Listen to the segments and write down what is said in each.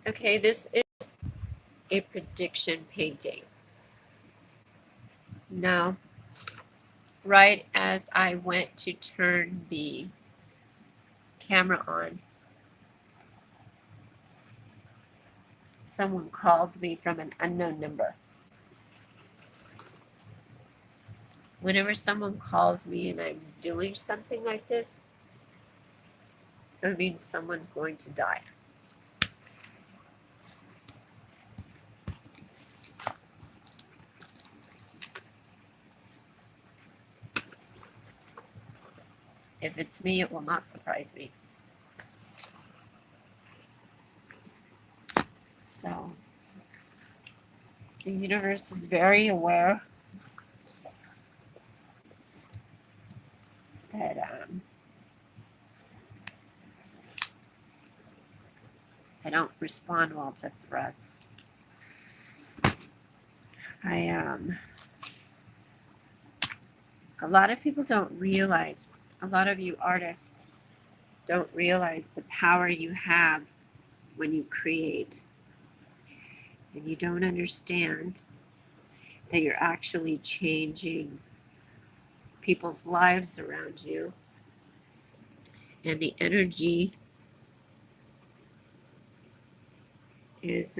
Okay, this is a prediction painting. Now, right as I went to turn the camera on, someone called me from an unknown number. Whenever someone calls me and I'm doing something like this, it means someone's going to die. If it's me, it will not surprise me. So, the universe is very aware that I don't respond well to threats. A lot of people don't realize, a lot of you artists don't realize the power you have when you create. And you don't understand that you're actually changing people's lives around you. And the energy is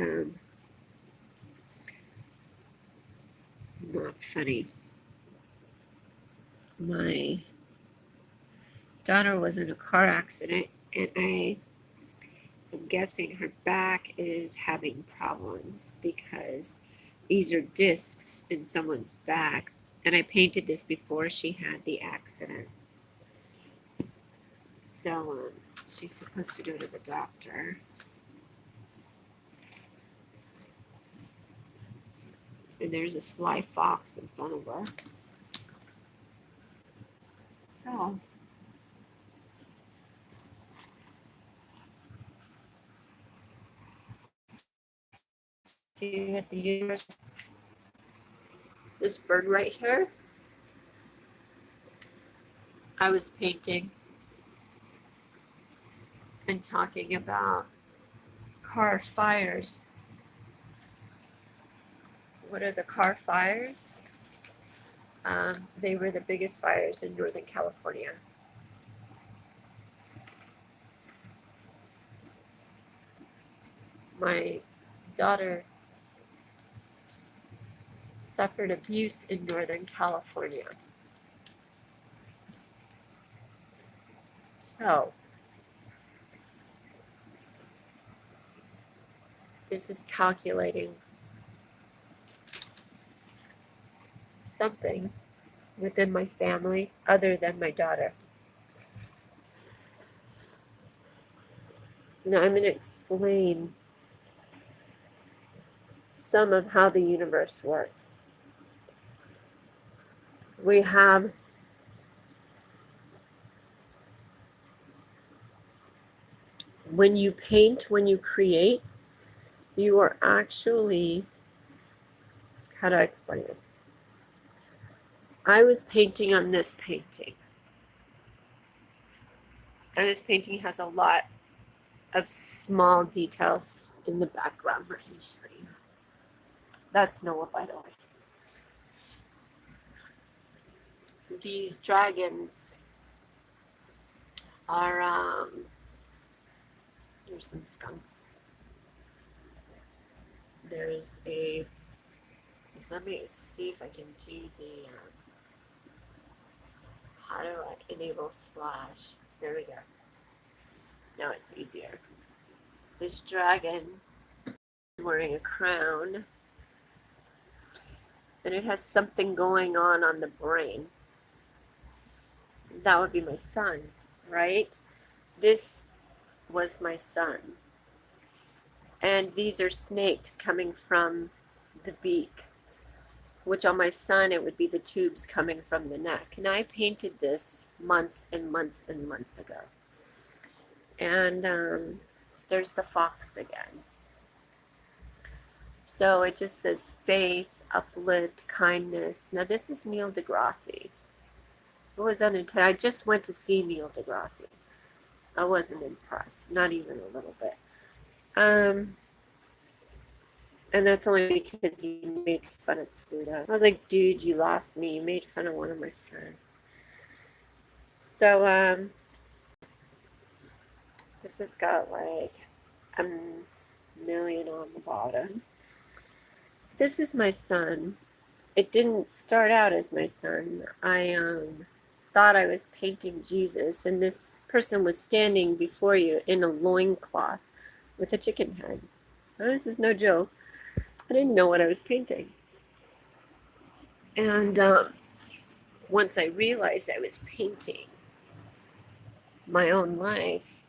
not funny. My daughter was in a car accident, and I'm guessing her back is having problems because these are discs in someone's back. And I painted this before she had the accident. So she's supposed to go to the doctor. And there's a sly fox in front of her. So see at the universe, this bird right here, I was painting and talking about car fires. What are the car fires? They were the biggest fires in Northern California. My daughter suffered abuse in Northern California. So, this is calculating something within my family other than my daughter. Now I'm going to explain some of how the universe works. We have when you paint, when you create, you are actually, how do I explain this? I was painting on this painting. And this painting has a lot of small detail in the background. Let me show you. That's Noah, by the way. These dragons are, there's some skunks. There's a, let me see if I can do the, how do I enable flash? There we go. Now it's easier. This dragon wearing a crown, and it has something going on the brain. That would be my son, right? This was my son. And these are snakes coming from the beak, which on my son, it would be the tubes coming from the neck. And I painted this months and months and months ago. And there's the fox again. So it just says faith, uplift, kindness. Now this is Neil deGrasse. It was unintended. I just went to see Neil deGrasse. I wasn't impressed, not even a little bit. And that's only because you made fun of Pluto. I was like, dude, you lost me. You made fun of one of my friends. So, this has got like a million on the bottom. This is my son. It didn't start out as my son. I thought I was painting Jesus, and this person was standing before you in a loincloth with a chicken head. Now, this is no joke. I didn't know what I was painting. And once I realized I was painting my own life,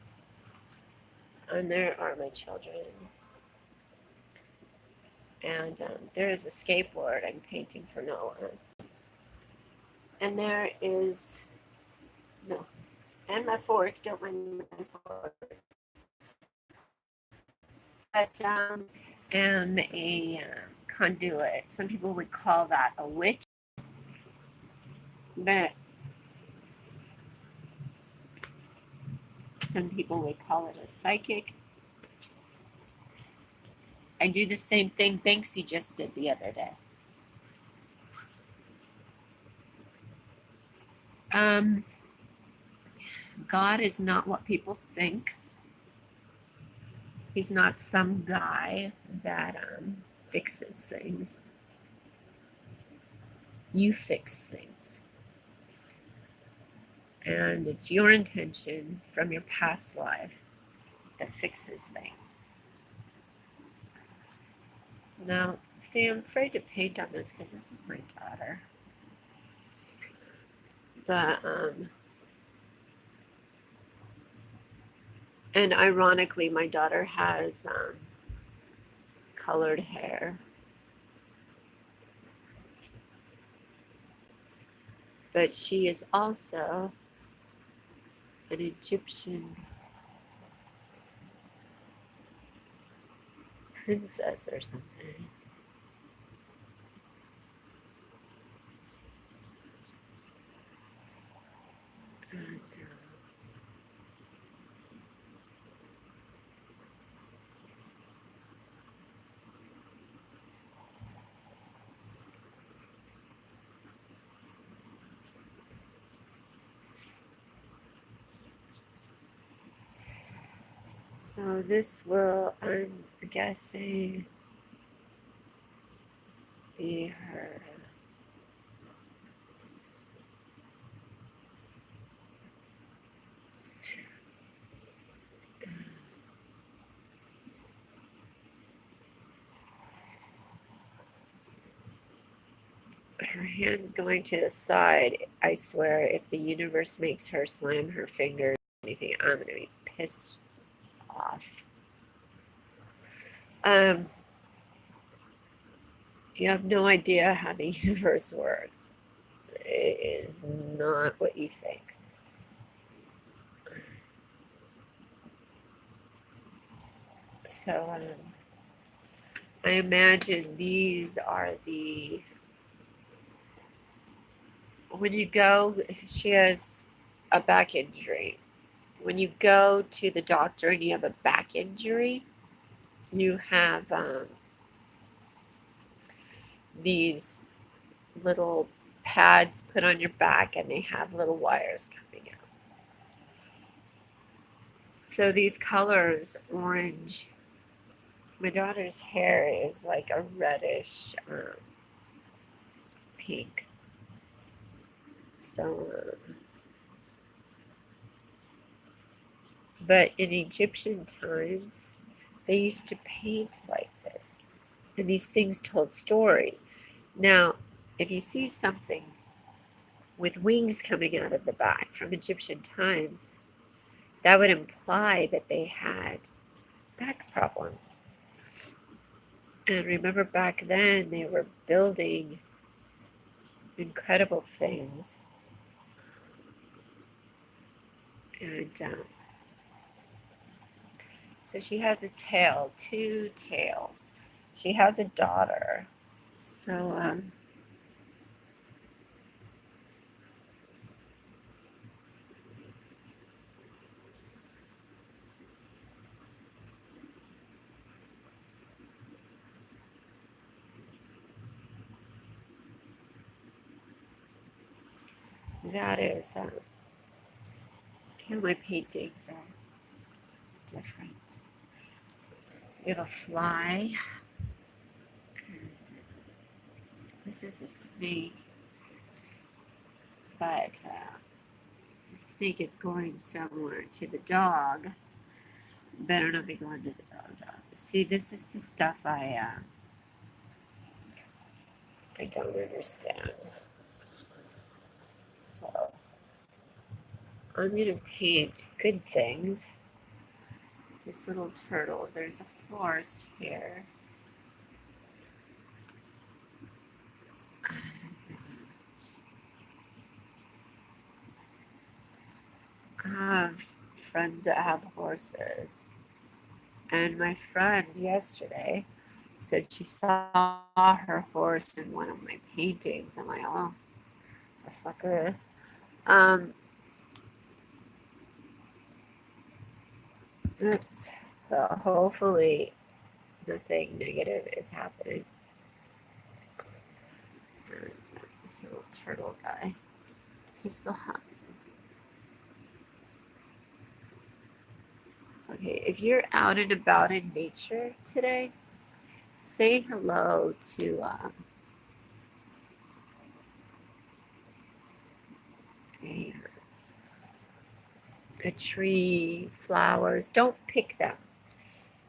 and there are my children, and there is a skateboard I'm painting for Noah, and there is no, and my fork. Don't mind my fork. But am a conduit. Some people would call that a witch, but some people would call it a psychic. I do the same thing Banksy just did the other day. God is not what people think. He's not some guy that fixes things. You fix things. And it's your intention from your past life that fixes things. Now, see, I'm afraid to paint on this because this is my daughter. But, and ironically, my daughter has colored hair. But she is also an Egyptian princess or something. And, so this will, I'm guessing, be her. Her hand's going to the side. I swear, if the universe makes her slam her finger or anything, I'm going to be pissed off. You have no idea how the universe works. It is not what you think. So, I imagine these are the. When you go, she has a back injury. When you go to the doctor and you have a back injury, you have these little pads put on your back and they have little wires coming out. So these colors, orange, my daughter's hair is like a reddish pink. So, but in Egyptian times, they used to paint like this. And these things told stories. Now, if you see something with wings coming out of the back from Egyptian times, that would imply that they had back problems. And remember back then, they were building incredible things. And so she has a tail, 2 tails. She has a daughter. So, that is, here my paintings are different. It'll fly. And this is a snake, but the snake is going somewhere to the dog. Better not be going to the dog. See, this is the stuff I don't understand. So I'm gonna paint good things. This little turtle. There's a horse here. I have friends that have horses. And my friend yesterday said she saw her horse in one of my paintings. I'm like, oh, that's not good. Oops. So hopefully nothing negative is happening. And this little turtle guy, he's so handsome. Okay, if you're out and about in nature today, say hello to a tree, flowers. Don't pick them.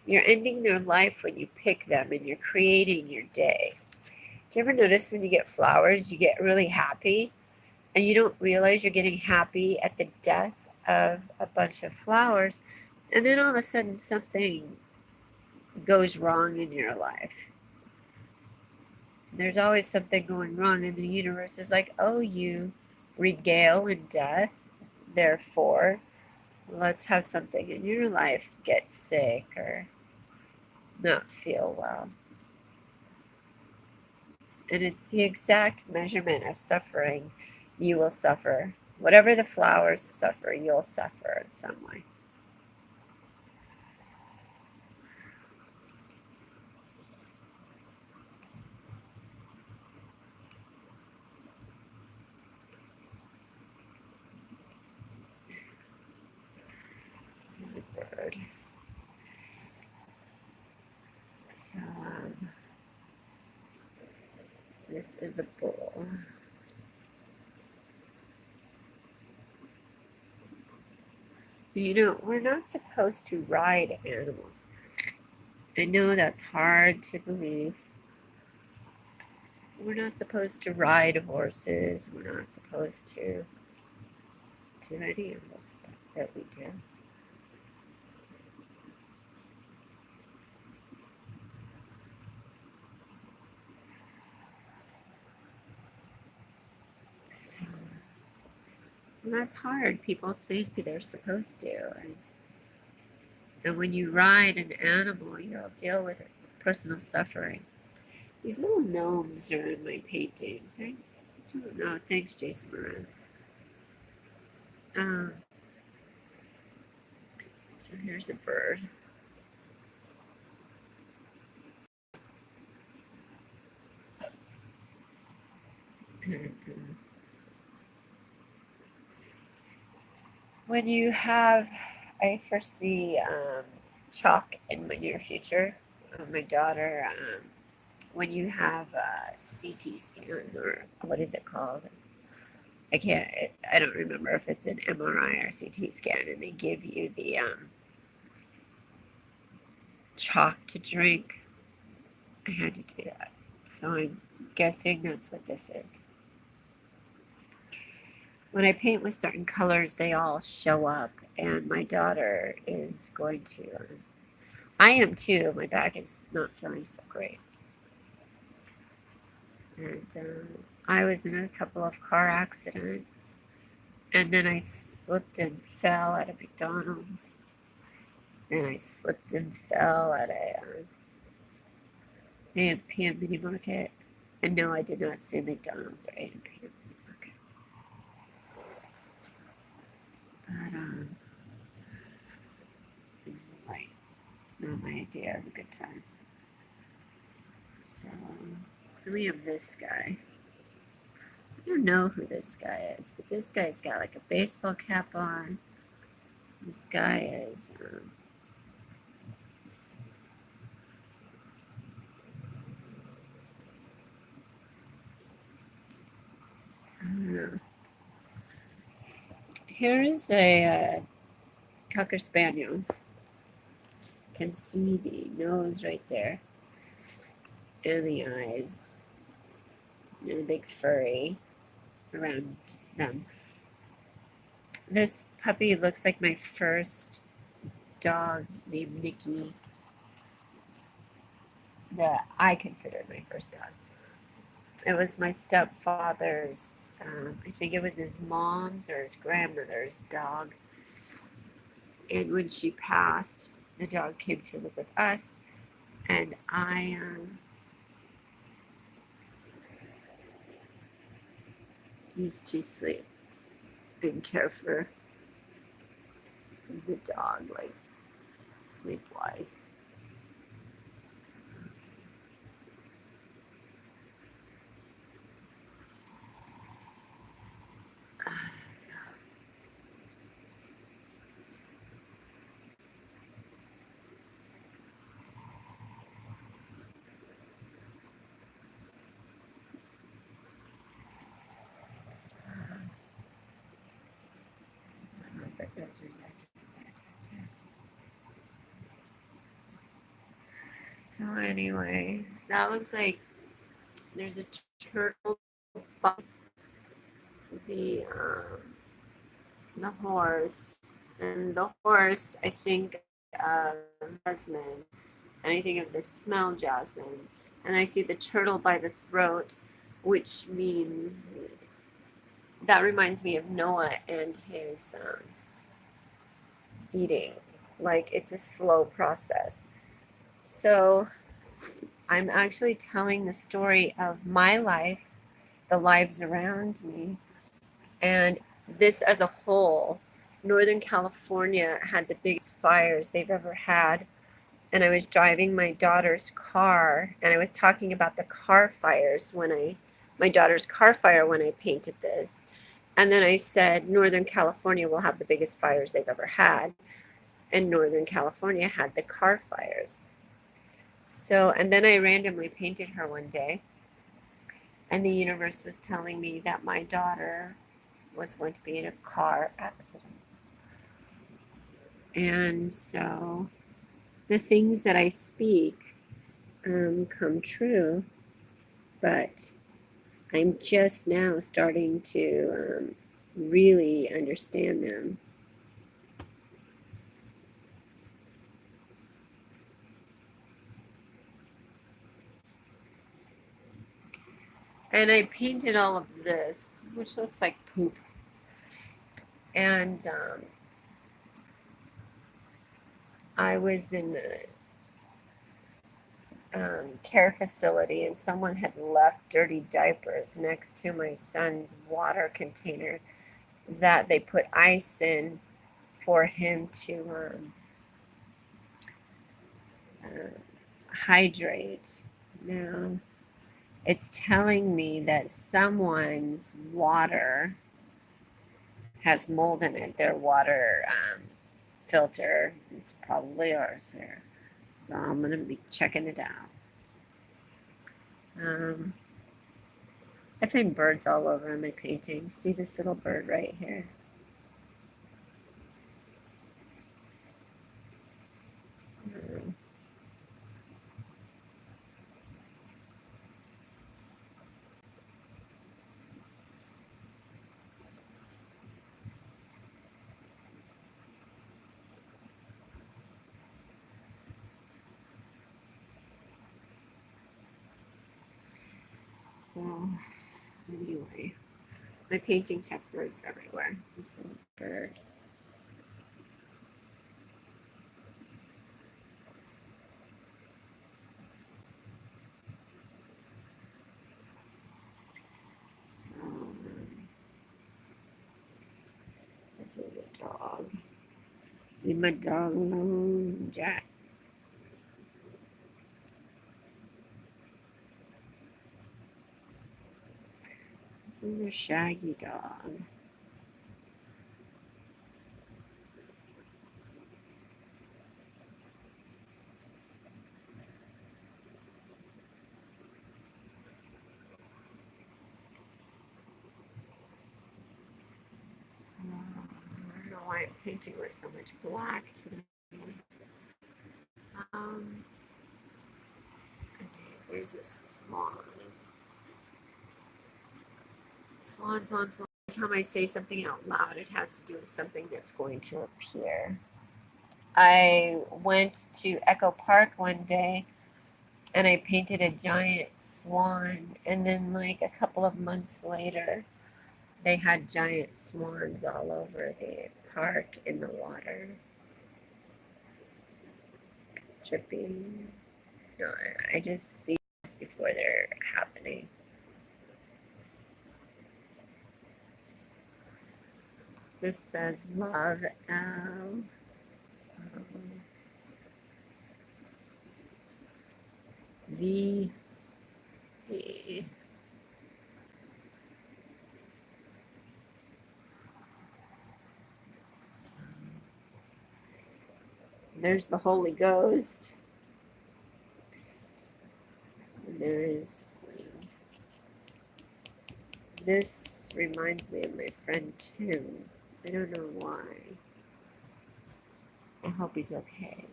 You're ending their life when you pick them and you're creating your day. Do you ever notice when you get flowers, you get really happy and you don't realize you're getting happy at the death of a bunch of flowers, and then all of a sudden something goes wrong in your life. There's always something going wrong, and the universe is like, oh, you regale in death, therefore let's have something in your life get sick or not feel well. And it's the exact measurement of suffering you will suffer. Whatever the flowers suffer, you'll suffer in some way. This is a bird. So, this is a bull. You know, we're not supposed to ride animals. I know that's hard to believe. We're not supposed to ride horses. We're not supposed to do any of this stuff that we do. So, and that's hard. People think they're supposed to. And when you ride an animal, you'll deal with personal suffering. These little gnomes are in my paintings. I don't know. Thanks, Jason Moran. So here's a bird. And when you have, I foresee chalk in my near future. My daughter, when you have a CT scan, or what is it called? I don't remember if it's an MRI or CT scan, and they give you the chalk to drink. I had to do that. So I'm guessing that's what this is. When I paint with certain colors, they all show up, and my daughter is going to. I am too. My back is not feeling so great. And I was in a couple of car accidents, and then I slipped and fell at a McDonald's. Then I slipped and fell at a A.M.P.M. mini market. And no, I did not sue McDonald's or A.M.P.M. mini market. But this is like not my idea of a good time. So then we have this guy. don't know who this guy is, but this guy's got like a baseball cap on. This guy is I don't know. Here is a Cocker Spaniel. Can see the nose right there, and the eyes, and a big furry around them. This puppy looks like my first dog named Nikki, that I considered my first dog. It was my stepfather's, I think it was his mom's or his grandmother's dog. And when she passed, the dog came to live with us. And I used to sleep and care for the dog, like sleep wise. So anyway, that looks like there's a turtle by the horse, and the horse I think of jasmine, and I think of the smell jasmine, and I see the turtle by the throat, which means that reminds me of Noah and his eating. Like it's a slow process. So I'm actually telling the story of my life, the lives around me, and this as a whole. Northern California had the biggest fires they've ever had. And I was driving my daughter's car, and I was talking about the car fires my daughter's car fire when I painted this. And then I said, Northern California will have the biggest fires they've ever had. And Northern California had the car fires. So, and then I randomly painted her one day, and the universe was telling me that my daughter was going to be in a car accident. And so the things that I speak come true, but I'm just now starting to really understand them. And I painted all of this, which looks like poop. And I was in the care facility, and someone had left dirty diapers next to my son's water container that they put ice in for him to hydrate. Now, it's telling me that someone's water has mold in it, their water filter. It's probably ours here. So I'm going to be checking it out. I find birds all over in my paintings. See this little bird right here? So anyway, my paintings have birds everywhere. This little bird. So this is a dog. Leave my dog alone, Jack. This is a shaggy dog. So, I don't know why I'm painting with so much black today. Okay, there's a swan. Swan, swan, swan. Every time I say something out loud, it has to do with something that's going to appear. I went to Echo Park one day and I painted a giant swan, and then like a couple of months later, they had giant swans all over the park in the water. Dripping. No, I just see this before they're happening. This says love Al. V. E. There's the Holy Ghost. And there's this reminds me of my friend Tim. I don't know why. I hope he's okay.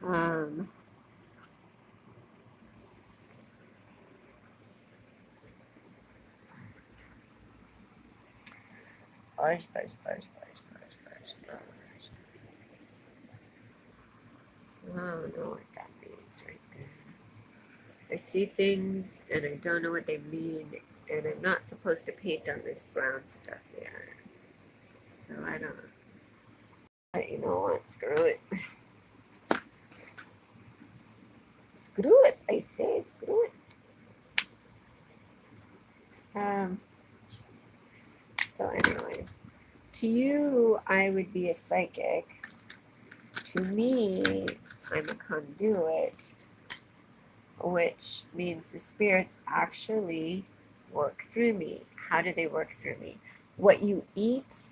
Buzz, buzz, buzz, buzz, buzz, buzz, buzz. I don't know what that means right there. I see things and I don't know what they mean, and I'm not supposed to paint on this brown stuff yet. So I don't know. But you know what? Screw it. Screw it, I say, screw it. So anyway, to you, I would be a psychic. To me, I'm a conduit, which means the spirits actually work through me. How do they work through me? What you eat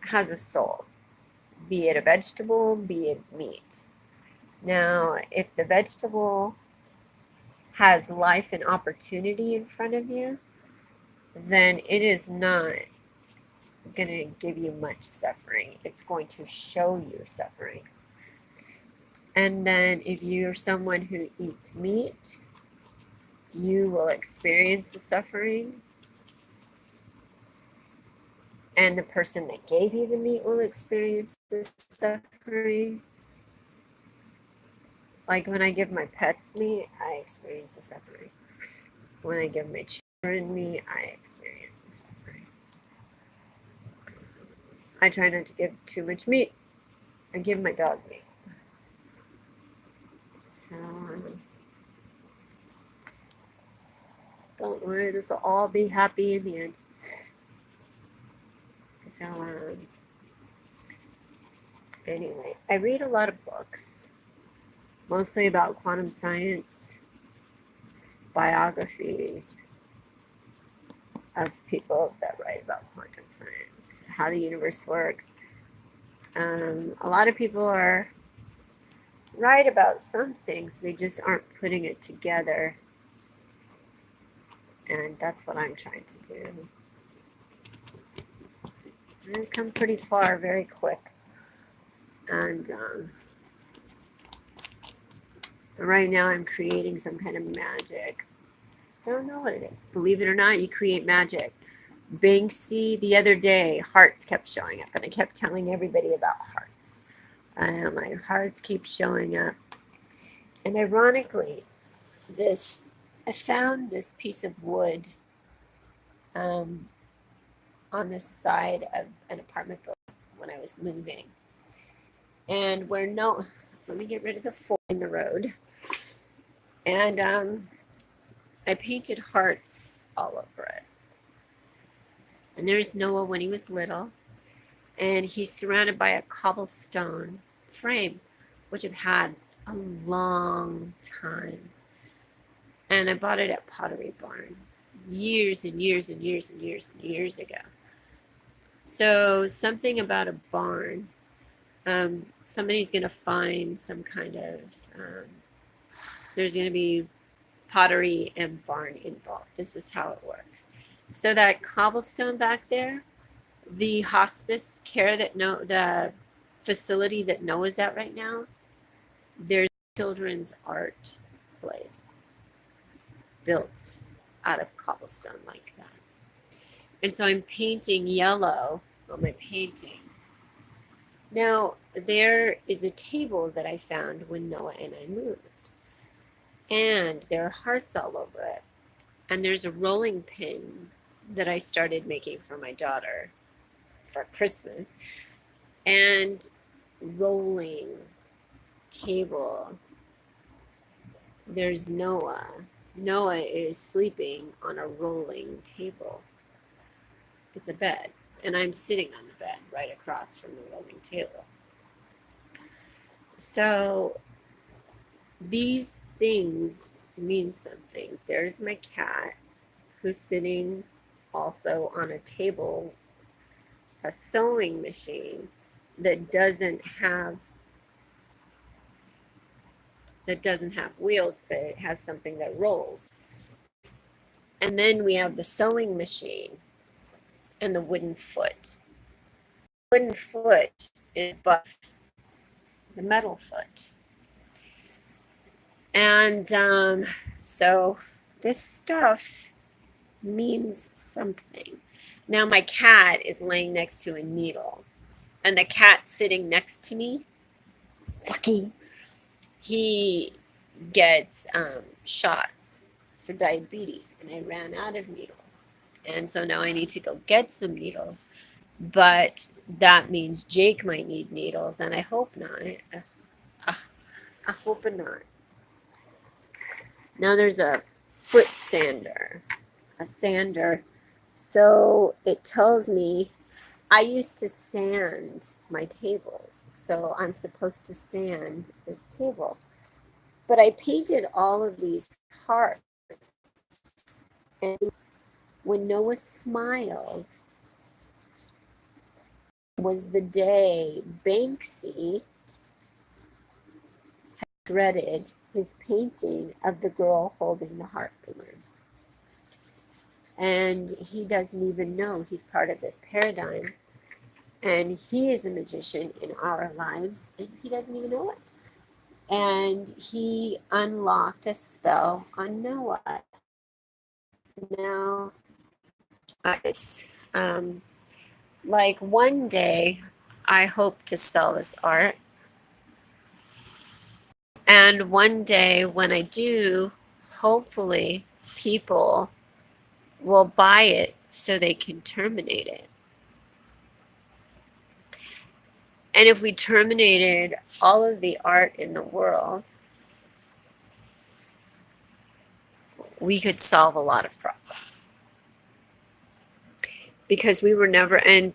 has a soul, be it a vegetable, be it meat. Now, if the vegetable has life and opportunity in front of you, then it is not going to give you much suffering. It's going to show you suffering. And then if you're someone who eats meat, you will experience the suffering. And the person that gave you the meat will experience the suffering. Like when I give my pets meat, I experience the suffering. When I give my children meat, I experience the suffering. I try not to give too much meat. I give my dog meat. So, don't worry, this will all be happy in the end. So, anyway, I read a lot of books, mostly about quantum science, biographies of people that write about quantum science, how the universe works. A lot of people are right about some things, they just aren't putting it together. And that's what I'm trying to do. I've come pretty far very quick. And right now I'm creating some kind of magic. Don't know what it is. Believe it or not, you create magic. Banksy, the other day, hearts kept showing up, and I kept telling everybody about hearts. My hearts keep showing up. And ironically, I found this piece of wood on the side of an apartment building when I was moving. And let me get rid of the fork in the road. And I painted hearts all over it. And there's Noah when he was little. And he's surrounded by a cobblestone frame, which I've had a long time. And I bought it at Pottery Barn years and years and years and years and years ago. So something about a barn, somebody's going to find some kind of, there's going to be pottery and barn involved. This is how it works. So that cobblestone back there, the hospice care that the facility that Noah's at right now, there's a children's art place built out of cobblestone like that. And so I'm painting yellow on my painting. Now, there is a table that I found when Noah and I moved. And there are hearts all over it. And there's a rolling pin that I started making for my daughter for Christmas. And rolling table. There's Noah. Noah is sleeping on a rolling table. It's a bed. And I'm sitting on the bed right across from the rolling table. So these things mean something. There's my cat who's sitting also on a table, a sewing machine that doesn't have wheels, but it has something that rolls. And then we have the sewing machine and the wooden foot. The wooden foot is above the metal foot. And so this stuff means something. Now my cat is laying next to a needle, and the cat sitting next to me, Lucky, he gets shots for diabetes, and I ran out of needles. And so now I need to go get some needles, but that means Jake might need needles, and I hope not. I hope not. Now there's a foot sander, a sander. So it tells me I used to sand my tables. So I'm supposed to sand this table. But I painted all of these hearts. And when Noah smiled was the day Banksy had shredded his painting of the girl holding the heart balloon. And he doesn't even know he's part of this paradigm. And he is a magician in our lives, and he doesn't even know it. And he unlocked a spell on Noah. Now, like one day, I hope to sell this art. And one day when I do, hopefully people will buy it so they can terminate it. And if we terminated all of the art in the world, we could solve a lot of problems. Because we were never, and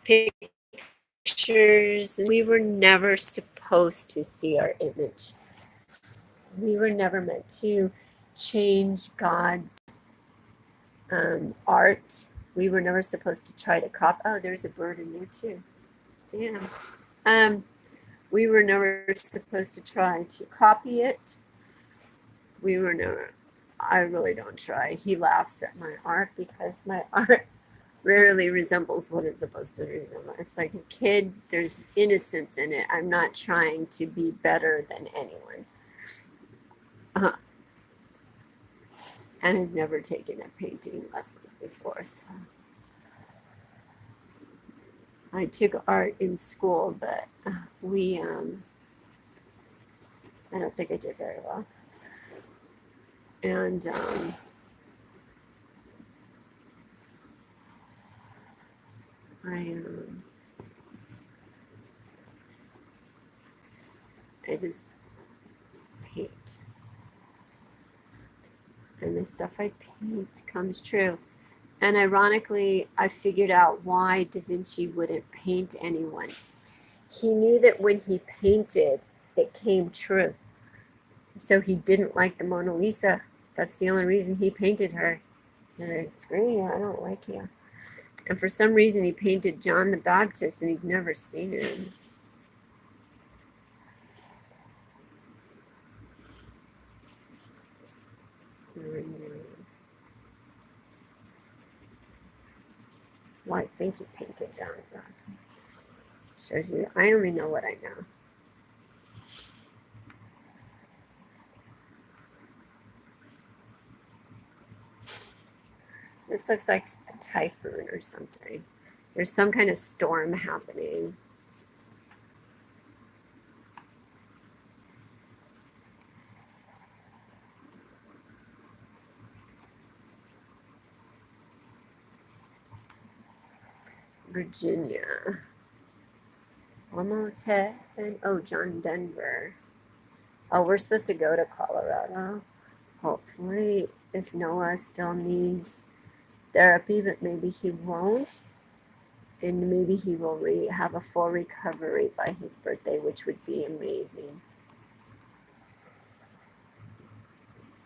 pictures, we were never supposed to see our image. We were never meant to change God's art. We were never supposed to try to copy. Oh, there's a bird in there too. Damn. We were never supposed to try to copy it. We were never, I really don't try. He laughs at my art because my art rarely resembles what it's supposed to resemble. It's like a kid, there's innocence in it. I'm not trying to be better than anyone. And I've never taken a painting lesson before, so. I took art in school, but I don't think I did very well. And I just paint. And the stuff I paint comes true. And ironically, I figured out why Da Vinci wouldn't paint anyone. He knew that when he painted, it came true. So he didn't like the Mona Lisa. That's the only reason he painted her. And I screw you, I don't like you. And for some reason he painted John the Baptist and he'd never seen him. Well, I think he painted John the Baptist. Shows you, I only know what I know. This looks like a typhoon or something. There's some kind of storm happening. Virginia. Almost heaven. Oh, John Denver. Oh, we're supposed to go to Colorado. Hopefully, if Noah still needs therapy, but maybe he won't. And maybe he will have a full recovery by his birthday, which would be amazing.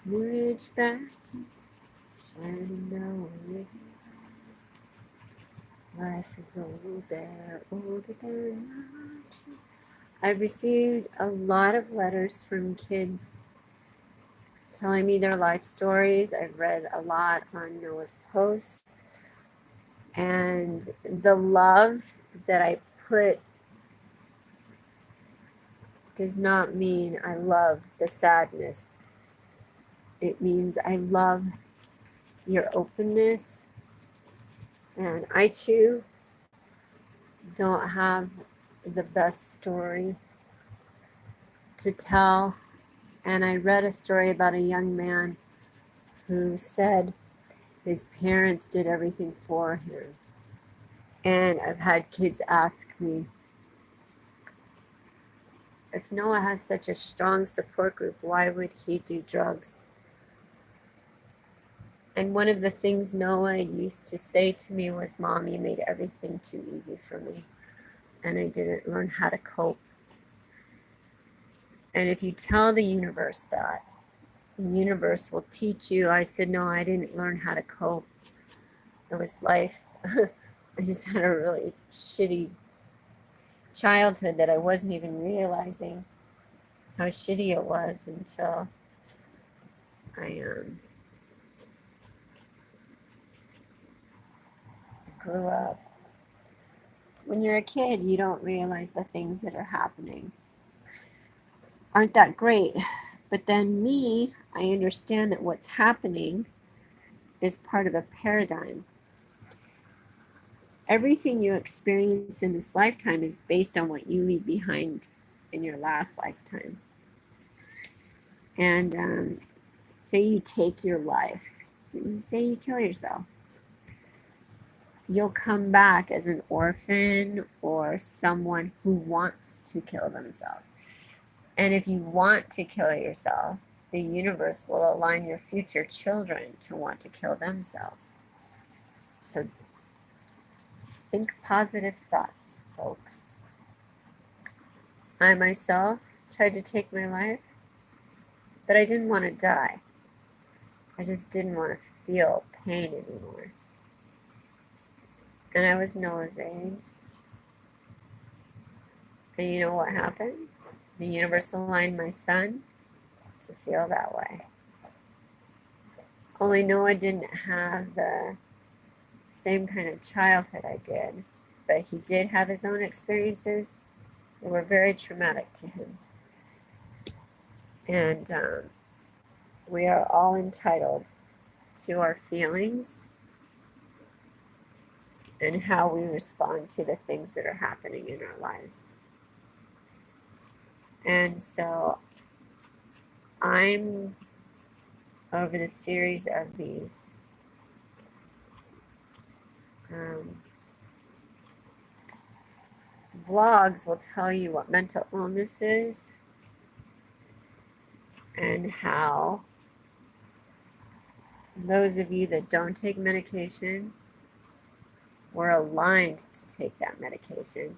Reach back to shining down. Life is older than life. I've received a lot of letters from kids telling me their life stories. I've read a lot on Noah's posts. And the love that I put does not mean I love the sadness. It means I love your openness. And I too don't have the best story to tell. And I read a story about a young man who said his parents did everything for him. And I've had kids ask me, if Noah has such a strong support group, why would he do drugs? And one of the things Noah used to say to me was, Mom, you made everything too easy for me. And I didn't learn how to cope. And if you tell the universe that, the universe will teach you. I said, no, I didn't learn how to cope. It was life. I just had a really shitty childhood that I wasn't even realizing how shitty it was until I grew up. When you're a kid, you don't realize the things that are happening aren't that great. But then me, I understand that what's happening is part of a paradigm. Everything you experience in this lifetime is based on what you leave behind in your last lifetime. And say you take your life, say you kill yourself, you'll come back as an orphan or someone who wants to kill themselves. And if you want to kill yourself, the universe will align your future children to want to kill themselves. So think positive thoughts, folks. I myself tried to take my life, but I didn't want to die. I just didn't want to feel pain anymore. And I was Noah's age. And you know what happened? The universe aligned my son to feel that way. Only Noah didn't have the same kind of childhood I did, but he did have his own experiences that were very traumatic to him. And we are all entitled to our feelings and how we respond to the things that are happening in our lives. And so I'm over the series of these vlogs will tell you what mental illness is and how those of you that don't take medication were aligned to take that medication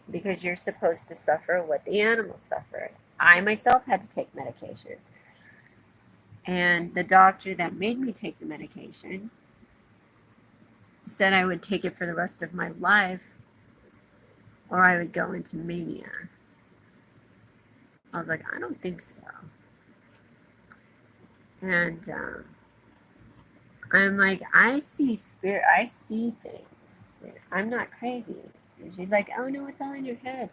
because you're supposed to suffer what the animals suffered. I myself had to take medication. And the doctor that made me take the medication said I would take it for the rest of my life or I would go into mania. I was like, I don't think so. And I'm like, I see spirit, I see things. I'm not crazy. And she's like, oh no, it's all in your head.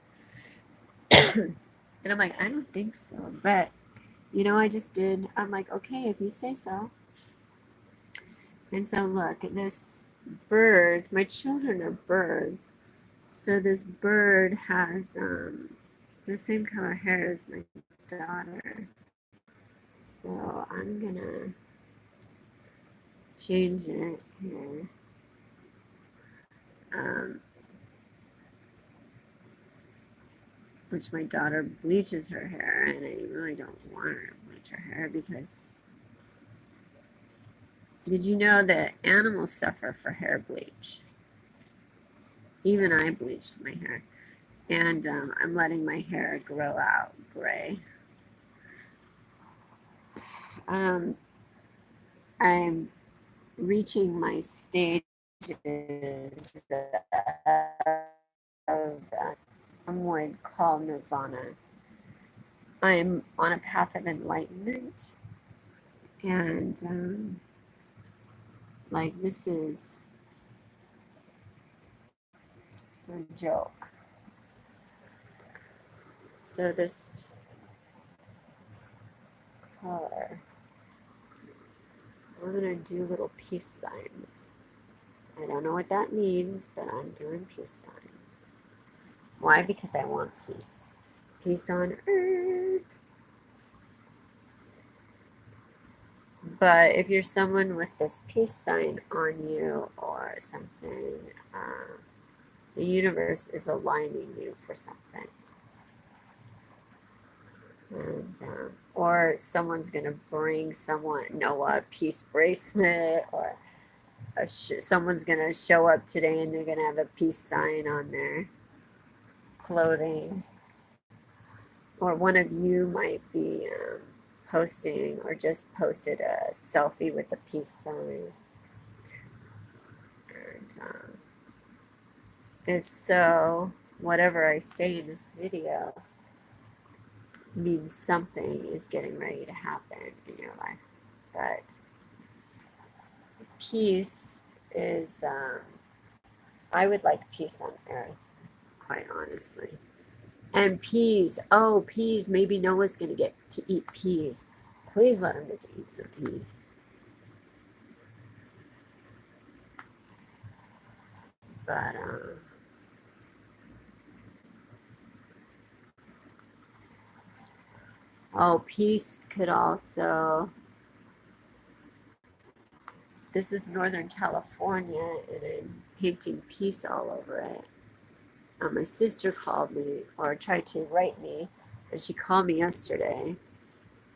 And I'm like, I don't think so. But, you know, I just did. I'm like, okay, if you say so. And so, look, this bird, my children are birds. So this bird has the same color hair as my daughter. So I'm gonna change it here. Which my daughter bleaches her hair, and I really don't want her to bleach her hair because did you know that animals suffer for hair bleach? Even I bleached my hair, and I'm letting my hair grow out gray. I'm reaching my stages of would call nirvana. I'm on a path of enlightenment, and like this is a joke. So this color, I'm gonna do little peace signs. I don't know what that means, but I'm doing peace signs. Why? Because I want peace. Peace on earth. But if you're someone with this peace sign on you or something, the universe is aligning you for something. And, or someone's going to bring someone, a peace bracelet, or someone's going to show up today and they're going to have a peace sign on their clothing. Or one of you might be posting or just posted a selfie with a peace sign. And so whatever I say in this video means something is getting ready to happen in your life. But peace is, I would like peace on earth, quite honestly. And peas, maybe Noah's going to get to eat peas. Please let him get to eat some peas. But, peace could also, this is Northern California, and I'm painting peace all over it. My sister called me, or tried to write me, and she called me yesterday.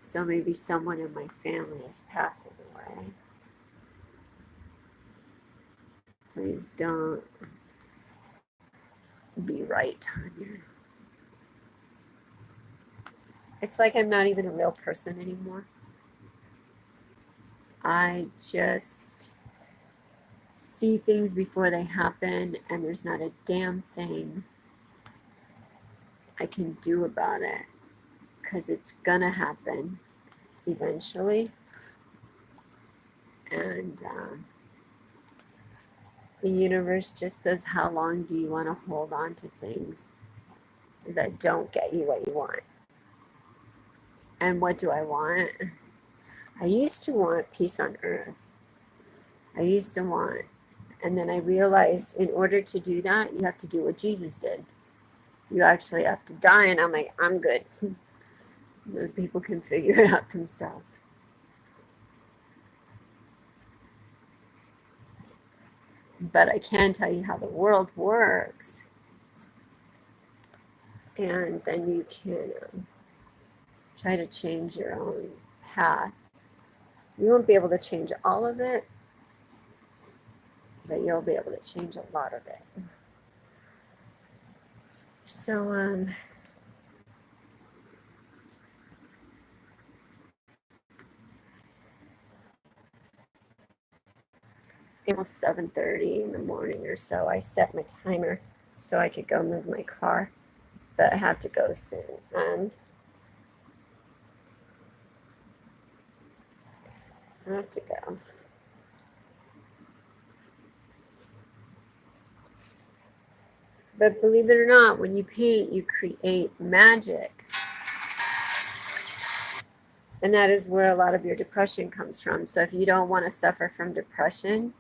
So maybe someone in my family is passing away. Please don't be right, Tanya. It's like I'm not even a real person anymore. I just see things before they happen, and there's not a damn thing I can do about it because it's gonna happen eventually. And the universe just says, how long do you want to hold on to things that don't get you what you want? And what do I want? I used to want peace on earth. I used to want, and then I realized in order to do that, you have to do what Jesus did. You actually have to die, and I'm like, I'm good. Those people can figure it out themselves. But I can tell you how the world works. And then you can try to change your own path. You won't be able to change all of it, but you'll be able to change a lot of it. So, It was 7:30 in the morning or so. I set my timer so I could go move my car, but I have to go soon. I have to go. But believe it or not, when you paint, you create magic. And that is where a lot of your depression comes from. So if you don't want to suffer from depression,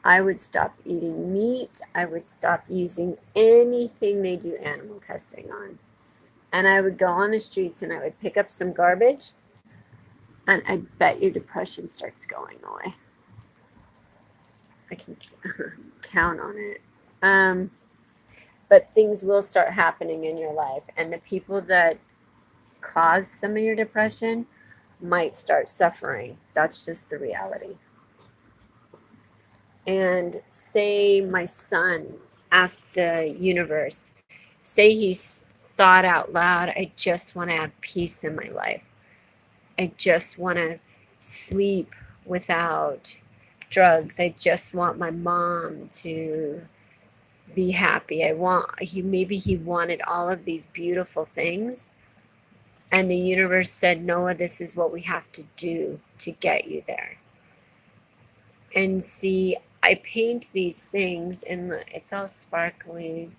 I would stop eating meat. I would stop using anything they do animal testing on. And I would go on the streets and I would pick up some garbage, and I bet your depression starts going away. I can count on it. But things will start happening in your life, and the people that cause some of your depression might start suffering. That's just the reality. And say my son asked the universe, say he's thought out loud, I just want to have peace in my life. I just want to sleep without drugs. I just want my mom to be happy. Maybe he wanted all of these beautiful things, and the universe said, Noah, this is what we have to do to get you there. And see, I paint these things and it's all sparkly.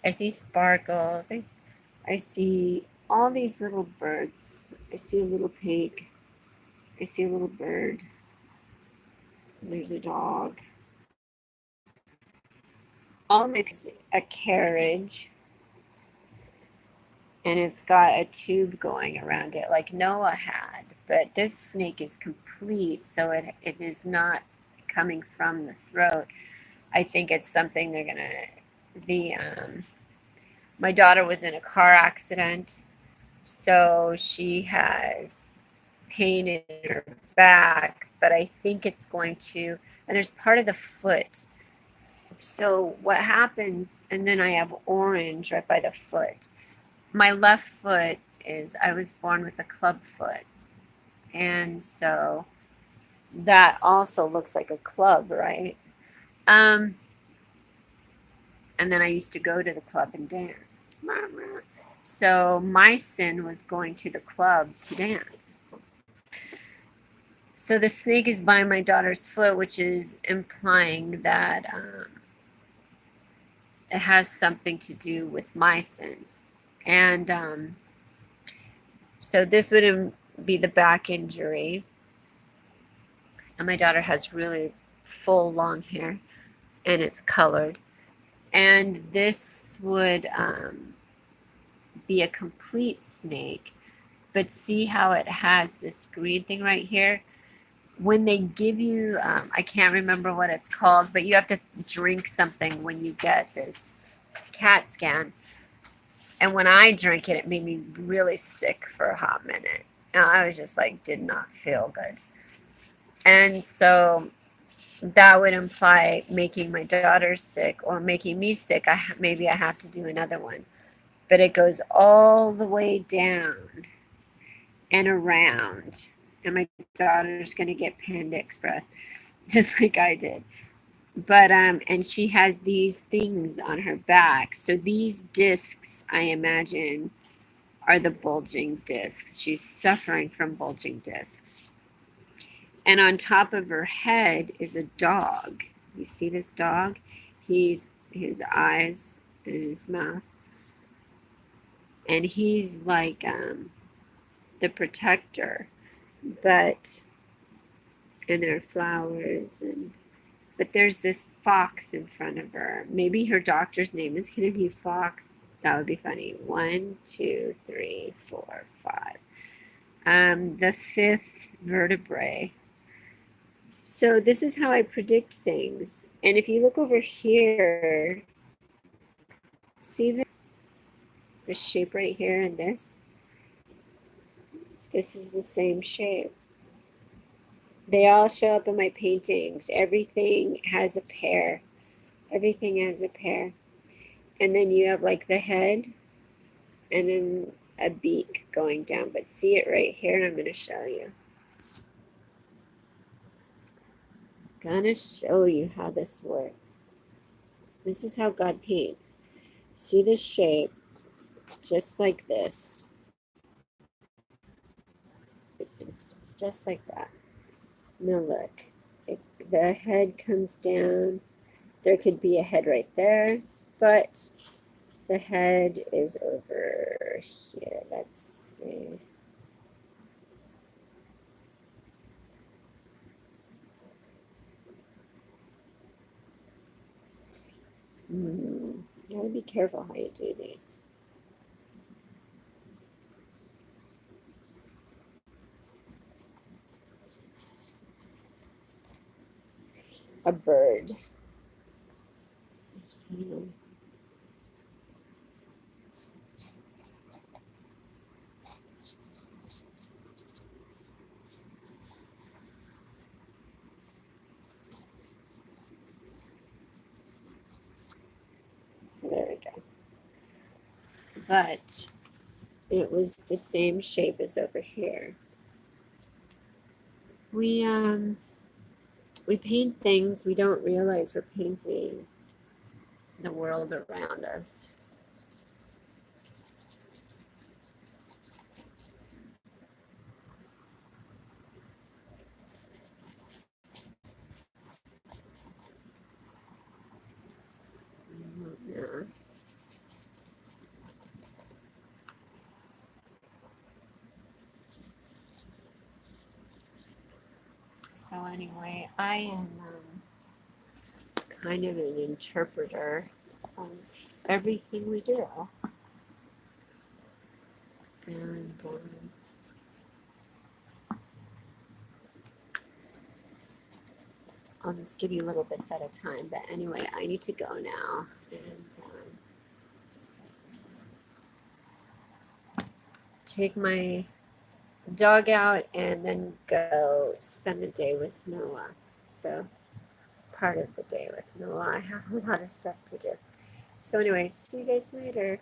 I see sparkles. I see all these little birds. I see a little pig. I see a little bird. There's a dog. All makes a carriage, and it's got a tube going around it like Noah had. But this snake is complete, so it is not coming from the throat. I think it's something they're gonna. My daughter was in a car accident, so she has pain in her back, but I think it's going to, and there's part of the foot. So what happens, and then I have orange right by the foot. My left foot I was born with a club foot. And so that also looks like a club, right? And then I used to go to the club and dance. So my sin was going to the club to dance. So the snake is by my daughter's foot, which is implying that it has something to do with my sins. And so this would be the back injury. And my daughter has really full long hair, and it's colored. And this would be a complete snake. But see how it has this green thing right here? When they give you, I can't remember what it's called, but you have to drink something when you get this CAT scan. And when I drank it, it made me really sick for a hot minute. And I was just like, did not feel good. And so that would imply making my daughter sick or making me sick. Maybe I have to do another one. But it goes all the way down and around. And my daughter's going to get Panda Express, just like I did. But and she has these things on her back. So these discs, I imagine, are the bulging discs. She's suffering from bulging discs. And on top of her head is a dog. You see this dog? His eyes and his mouth. And he's like the protector. And there are flowers, but there's this fox in front of her. Maybe her doctor's name is going to be Fox. That would be funny. 1, 2, 3, 4, 5. The fifth vertebrae. So this is how I predict things. And if you look over here, see the shape right here and this? This is the same shape. They all show up in my paintings. Everything has a pair. Everything has a pair. And then you have like the head, and then a beak going down, but see it right here? I'm going to show you. Gonna show you how this works. This is how God paints. See this shape, just like this. It's just like that. Now look, the head comes down. There could be a head right there, but the head is over here. Let's see. You gotta be careful how you do these. A bird. So there we go. But it was the same shape as over here. We paint things we don't realize we're painting the world around us. Yeah. So anyway, I am kind of an interpreter of everything we do. And I'll just give you little bits at a time. But anyway, I need to go now and take my dog out and then go spend the day with Noah. So part of the day with Noah. I have a lot of stuff to do. So anyway, see you guys later.